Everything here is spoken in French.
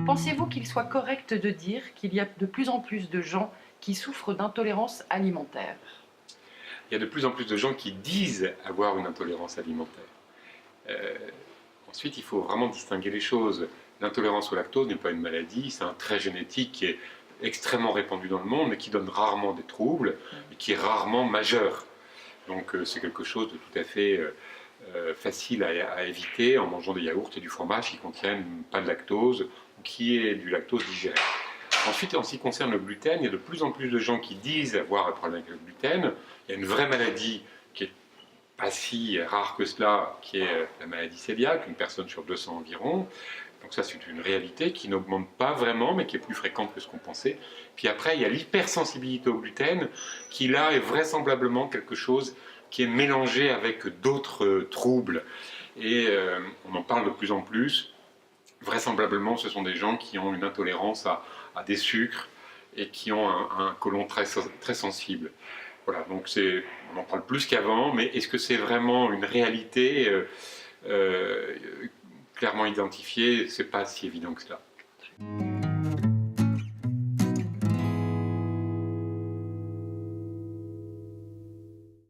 Pensez-vous qu'il soit correct de dire qu'il y a de plus en plus de gens qui souffrent d'intolérance alimentaire? Il y a de plus en plus de gens qui disent avoir une intolérance alimentaire. Euh, Ensuite, il faut vraiment distinguer les choses. L'intolérance au lactose n'est pas une maladie, c'est un trait génétique qui est extrêmement répandu dans le monde, mais qui donne rarement des troubles et qui est rarement majeur. Donc c'est quelque chose de tout à fait facile à éviter en mangeant des yaourts et du fromage qui contiennent pas de lactose ou qui est du lactose digéré. Ensuite, en ce qui concerne le gluten, il y a de plus en plus de gens qui disent avoir un problème avec le gluten. Il y a une vraie maladie qui est pas si rare que cela, qui est la maladie cœliaque, une personne sur 200 environ. Donc ça, c'est une réalité qui n'augmente pas vraiment, mais qui est plus fréquente que ce qu'on pensait. Puis après, il y a l'hypersensibilité au gluten, qui là est vraisemblablement quelque chose qui est mélangé avec d'autres troubles. Et on en parle de plus en plus. Vraisemblablement, ce sont des gens qui ont une intolérance à des sucres et qui ont un côlon très sensible. Voilà, donc on en parle plus qu'avant, mais est-ce que c'est vraiment une réalité clairement identifiée? C'est pas si évident que cela.